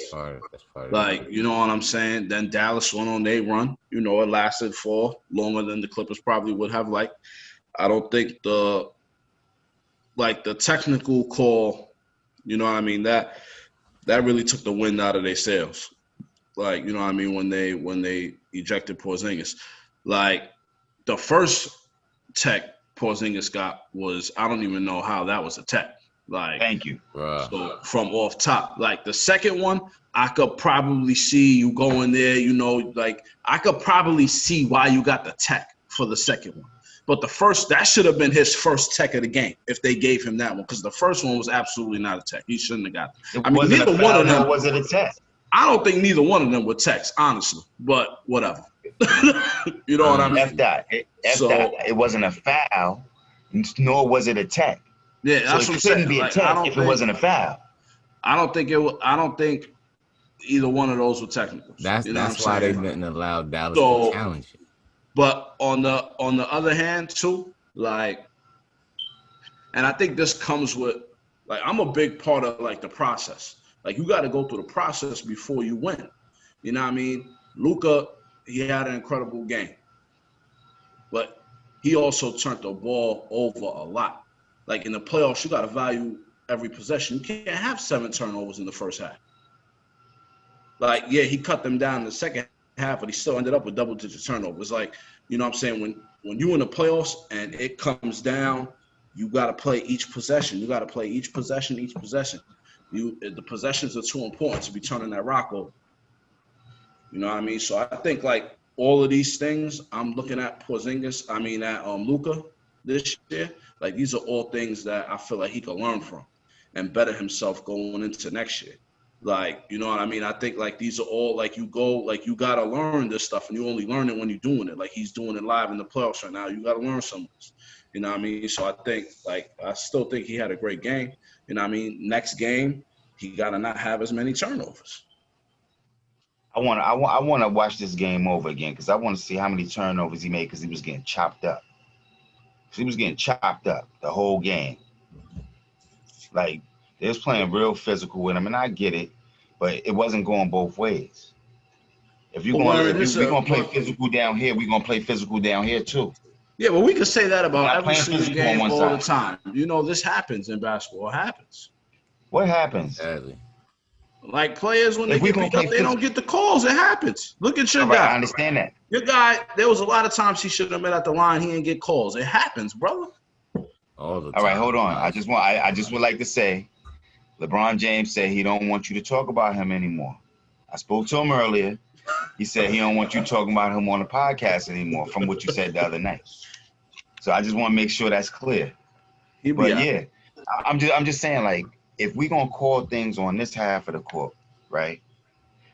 Speaker 2: That's part
Speaker 1: Like, you know what I'm saying? Then Dallas went on their run. You know, it lasted for longer than the Clippers probably would have liked. I don't think the technical call, you know what I mean, that really took the wind out of their sails. Like, you know what I mean, when they ejected Porzingis. Like, the first tech Porzingis got was, I don't even know how that was a tech. Like,
Speaker 3: thank you.
Speaker 1: So from off top, like the second one, I could probably see you going there. You know, like I could probably see why you got the tech for the second one. But the first, that should have been his first tech of the game if they gave him that one, because the first one was absolutely not a tech. He shouldn't have got it. I mean, neither one of them
Speaker 3: was it a tech.
Speaker 1: I don't think neither one of them were techs, honestly. But whatever. You know what I mean?
Speaker 3: F that. It wasn't a foul, nor was it a tech.
Speaker 1: Yeah, that's
Speaker 3: so
Speaker 1: what
Speaker 3: it couldn't be a tech if it wasn't a foul.
Speaker 1: I don't think either one of those were technical.
Speaker 2: That's why they didn't allow Dallas to challenge it.
Speaker 1: But on the other hand, too, like, and I think this comes with, like, I'm a big part of, like, the process. Like, you got to go through the process before you win. You know what I mean? Luka, he had an incredible game, but he also turned the ball over a lot. Like, in the playoffs, you got to value every possession. You can't have 7 turnovers in the first half. Like, yeah, he cut them down in the second half, but he still ended up with double-digit turnovers. Like, you know what I'm saying? When you're in the playoffs and it comes down, you got to play each possession. You got to play each possession. The possessions are too important to be turning that rock over. You know what I mean? So I think, like, all of these things, I'm looking at Luka this year. Like, these are all things that I feel like he could learn from and better himself going into next year. Like, you know what I mean? I think, like, these are all, like, you got to learn this stuff, and you only learn it when you're doing it. Like, he's doing it live in the playoffs right now. You got to learn some of this. You know what I mean? So I think, like, I still think he had a great game. You know what I mean? Next game, he got to not have as many turnovers.
Speaker 3: I want to watch this game over again because I want to see how many turnovers he made because he was getting chopped up. He was getting chopped up the whole game. Like, they was playing real physical with him, and I get it, but it wasn't going both ways. If we're going to play physical down here, we're going to play physical down here too.
Speaker 1: Yeah, but we can say that about every single game all the time. You know, this happens in basketball. It happens.
Speaker 3: What happens?
Speaker 2: Exactly.
Speaker 1: Like, players, when they get picked up, they don't get the calls. It happens. Look at your guy.
Speaker 3: I understand that.
Speaker 1: Your guy, there was a lot of times he should have been at the line. He didn't get calls. It happens, brother.
Speaker 2: All the time.
Speaker 3: All right, hold on. I just would like to say, LeBron James said he don't want you to talk about him anymore. I spoke to him earlier. He said he don't want you talking about him on the podcast anymore from what you said the other night. So I just want to make sure that's clear. But yeah, I'm just saying, like, if we're going to call things on this half of the court, right,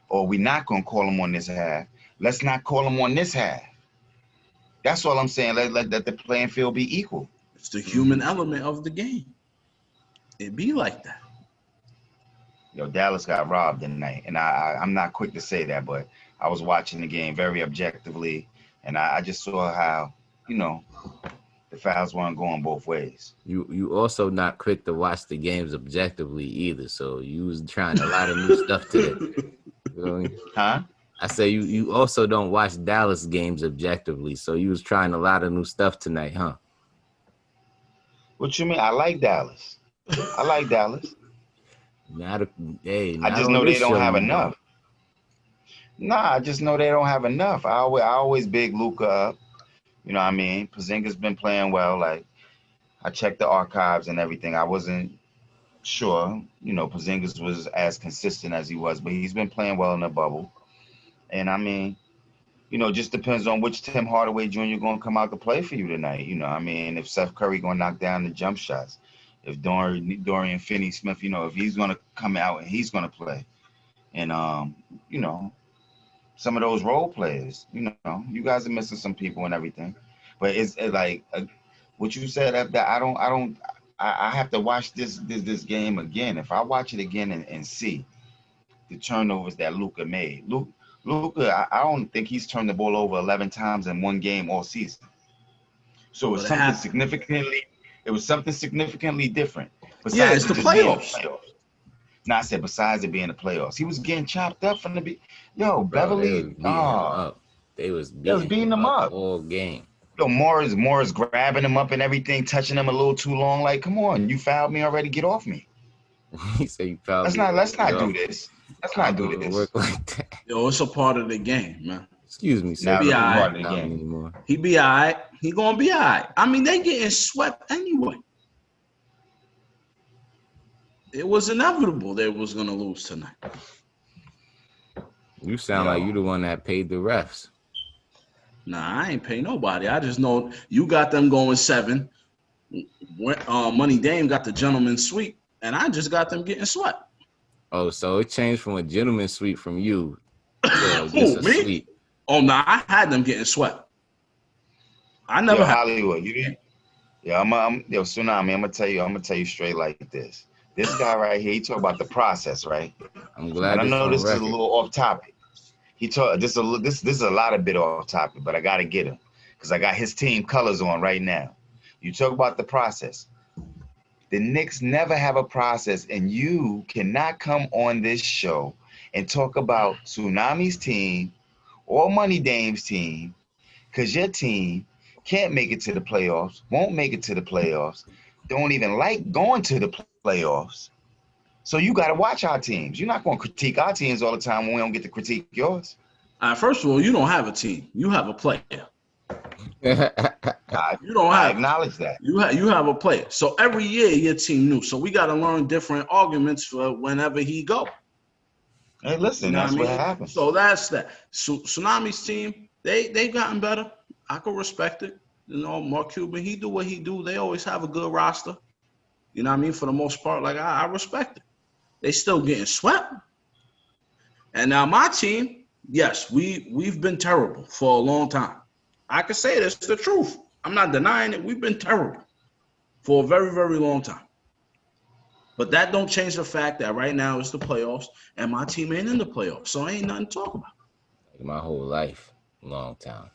Speaker 3: or we're not going to call them on this half, let's not call them on this half. That's all I'm saying. Let the playing field be equal.
Speaker 1: It's the human element of the game. It be like that.
Speaker 3: Yo, Dallas got robbed tonight, and I'm not quick to say that, but I was watching the game very objectively, and I just saw how, you know, the fouls weren't going both ways.
Speaker 2: You also not quick to watch the games objectively either, so you was trying a lot of new stuff today. You know what I mean?
Speaker 3: Huh?
Speaker 2: I say you also don't watch Dallas games objectively, so you was trying a lot of new stuff tonight, huh?
Speaker 3: What you mean? I like Dallas. I like Dallas.
Speaker 2: I
Speaker 3: just know they don't have enough. Nah, I just know they don't have enough. I always big Luka up. You know what I mean? Porzingis been playing well. Like, I checked the archives and everything. I wasn't sure, Porzingis was as consistent as he was, but he's been playing well in the bubble. And I mean, just depends on which Tim Hardaway Jr. going to come out to play for you tonight. I mean, if Seth Curry going to knock down the jump shots, if Dorian Finney-Smith, if he's going to come out and he's going to play. And, some of those role players, you guys are missing some people and everything. But it's like what you said, I have to watch this game again. If I watch it again and see the turnovers that Luka made. Luka, I don't think he's turned the ball over 11 times in one game all season. So it was something significantly different.
Speaker 1: Yeah, it's the playoffs.
Speaker 3: I said besides it being the playoffs. He was getting chopped up from the Beverly.
Speaker 2: They was beating him up all game.
Speaker 3: Morris grabbing him up and everything, touching him a little too long. Like, come on, you fouled me already. Get off me.
Speaker 2: He said you fouled me.
Speaker 3: Let's not do this. Let's not do this.
Speaker 2: Work like that.
Speaker 1: Yo, it's a part of the game, man.
Speaker 2: Excuse me,
Speaker 1: sir. He be all right. He be all right. He gonna be all right. I mean, they getting swept anyway. It was inevitable they was gonna lose tonight.
Speaker 2: You sound like you the one that paid the refs.
Speaker 1: Nah, I ain't pay nobody. I just know you got them going 7. Money Dame got the gentleman's suite, and I just got them getting swept.
Speaker 2: Oh, so it changed from a gentleman's suite from you to just a
Speaker 1: me?
Speaker 2: suite.
Speaker 1: Oh, no, I had them getting swept. I never had
Speaker 3: Hollywood. You didn't? Yeah, Tsunami. I'm gonna tell you straight like this. This guy right here, he talk about the process, right?
Speaker 2: I'm glad.
Speaker 3: And I know this is a little off topic. He talk this is a lot of bit off topic, but I gotta get him because I got his team colors on right now. You talk about the process. The Knicks never have a process, and you cannot come on this show and talk about Tsunami's team or Money Dame's team because your team can't make it to the playoffs, won't make it to the playoffs, don't even like going to the playoffs. So you got to watch our teams. You're not going to critique our teams all the time when we don't get to critique yours.
Speaker 1: First of all, you don't have a team. You have a player. You don't have.
Speaker 3: I acknowledge that.
Speaker 1: You have a player. So every year your team new. So we got to learn different arguments for whenever he go.
Speaker 3: Hey, listen, that's what happens.
Speaker 1: So that's that. So Tsunami's team, they gotten better. I can respect it. Mark Cuban, he do what he do. They always have a good roster. You know what I mean? For the most part, like I respect it. They still getting swept. And now my team, yes, we've been terrible for a long time. I can say this, the truth. I'm not denying it. We've been terrible for a very, very long time. But that don't change the fact that right now it's the playoffs and my team ain't in the playoffs. So ain't nothing to talk about.
Speaker 2: My whole life, long time.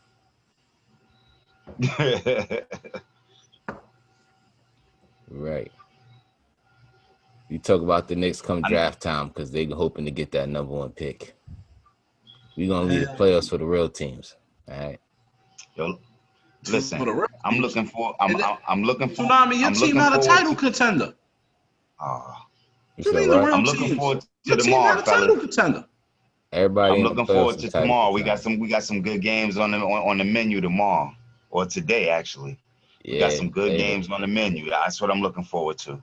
Speaker 2: Right. You talk about the Knicks come draft time because they hoping to get that number 1 pick. We're gonna leave the playoffs for the real teams. All right.
Speaker 3: Yo, listen, I'm looking for.
Speaker 1: Tsunami, your team not a title contender.
Speaker 3: I'm looking forward to tomorrow,
Speaker 1: title contender.
Speaker 2: Everybody.
Speaker 3: I'm looking forward to tomorrow. We got some good games on the menu tomorrow or today actually. We got some good games on the menu. That's what I'm looking forward to.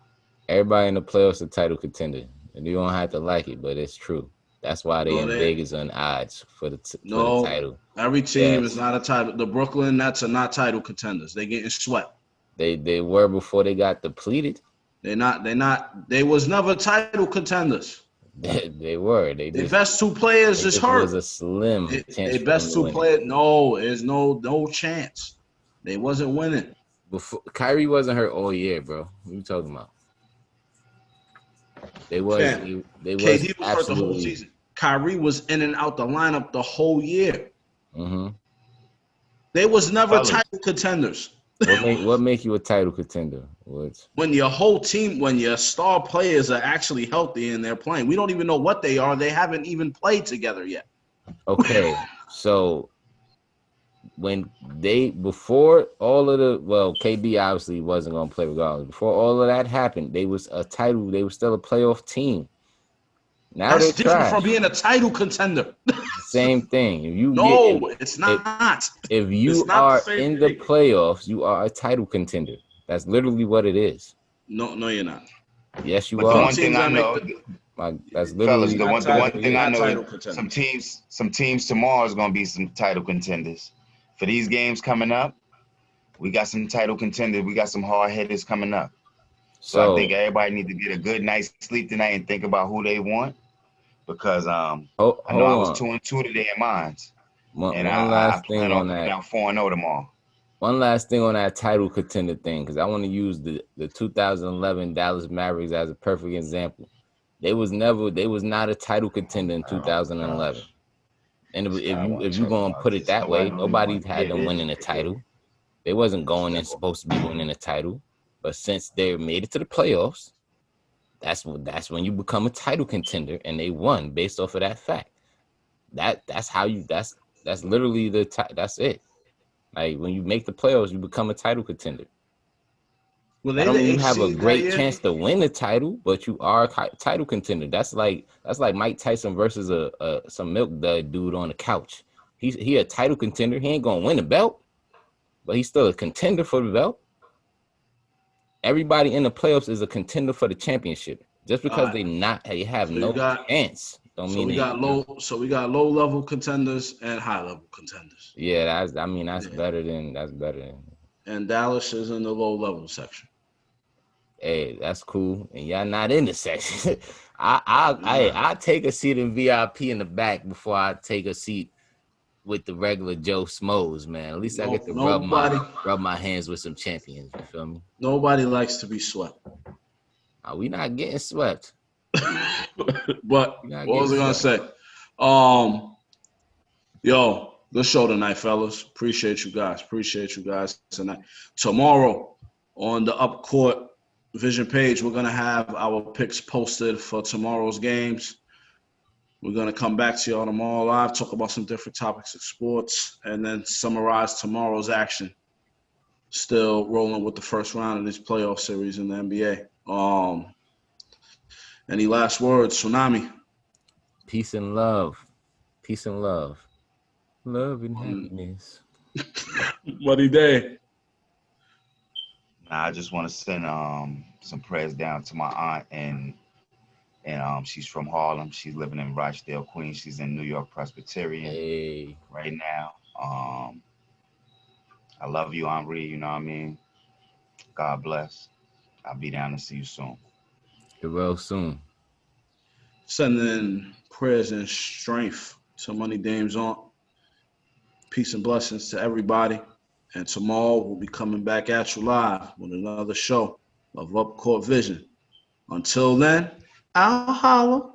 Speaker 2: Everybody in the playoffs a title contender, and you don't have to like it, but it's true. That's why they in Vegas on odds for the title.
Speaker 1: Every team is not a title. The Brooklyn Nets are not title contenders. They getting swept.
Speaker 2: They were before they got depleted.
Speaker 1: They're not. They was never title contenders.
Speaker 2: They were. The
Speaker 1: best 2 players is hurt.
Speaker 2: It was a slim chance.
Speaker 1: The best 2 players. No, there's no chance. They wasn't winning.
Speaker 2: Before Kyrie wasn't hurt all year, bro. What are you talking about? They was
Speaker 1: KD was hurt the whole season. Kyrie was in and out the lineup the whole year.
Speaker 2: Mm-hmm.
Speaker 1: They was never title contenders.
Speaker 2: What make you a title contender?
Speaker 1: When your whole team, when your star players are actually healthy and they're playing. We don't even know what they are. They haven't even played together yet.
Speaker 2: Okay, so before all of KD obviously wasn't going to play regardless. Before all of that happened, they was a title. They were still a playoff team. Now
Speaker 1: that's different from being a title contender.
Speaker 2: Same thing.
Speaker 1: It's not.
Speaker 2: If you are in the playoffs, you are a title contender. That's literally what it is.
Speaker 1: No, you're not.
Speaker 2: Yes, you
Speaker 3: But the
Speaker 2: are.
Speaker 3: one thing I know,
Speaker 2: Like, that's
Speaker 3: fellas,
Speaker 2: literally
Speaker 3: the one thing I
Speaker 1: not
Speaker 3: know,
Speaker 1: title contenders.
Speaker 3: some teams tomorrow is going to be some title contenders. For these games coming up, we got some title contenders. We got some hard hitters coming up. So I think everybody need to get a good night's sleep tonight and think about who they want, because I know I was 2-2 today in mine, and I plan on coming out 4-0 tomorrow.
Speaker 2: One last thing on that title contender thing, because I want to use the 2011 Dallas Mavericks as a perfect example. They was not a title contender in 2011. And if you gonna put it that way, nobody had them winning a title. They wasn't going in supposed to be winning a title. But since they made it to the playoffs, that's when you become a title contender, and they won based off of that fact. That's literally that's it. Like, when you make the playoffs, you become a title contender.
Speaker 1: Well,
Speaker 2: I don't mean you have a great chance to win the title, but you are a title contender. That's like Mike Tyson versus some milk dud dude on the couch. He a title contender. He ain't gonna win the belt, but he's still a contender for the belt. Everybody in the playoffs is a contender for the championship. Just because they have no chance.
Speaker 1: We got low level contenders and high level contenders.
Speaker 2: Yeah, that's better than.
Speaker 1: And Dallas is in the low level section.
Speaker 2: Hey, that's cool. And y'all not in the section. I take a seat in VIP in the back before I take a seat with the regular Joe Schmoes, man. At least I get to rub my hands with some champions. You feel me?
Speaker 1: Nobody likes to be swept.
Speaker 2: We not getting swept.
Speaker 1: But what was I gonna say? Yo, good show tonight, fellas. Appreciate you guys tonight. Tomorrow on the Up Court Vision page, we're gonna have our picks posted for tomorrow's games. We're gonna come back to y'all tomorrow live, talk about some different topics of sports, and then summarize tomorrow's action. Still rolling with the first round of this playoff series in the NBA. Any last words, Tsunami?
Speaker 2: Peace and love. Love and happiness.
Speaker 1: Buddy Day.
Speaker 3: I just want to send some prayers down to my aunt, and she's from Harlem. She's living in Rochdale, Queens. She's in New York Presbyterian right now. I love you, Henri. You know what I mean? God bless. I'll be down to see you soon.
Speaker 2: Real soon.
Speaker 1: Sending prayers and strength to Money Dame's aunt. Peace and blessings to everybody. And tomorrow we'll be coming back at you live with another show of Up Court Vision. Until then, I'll holler.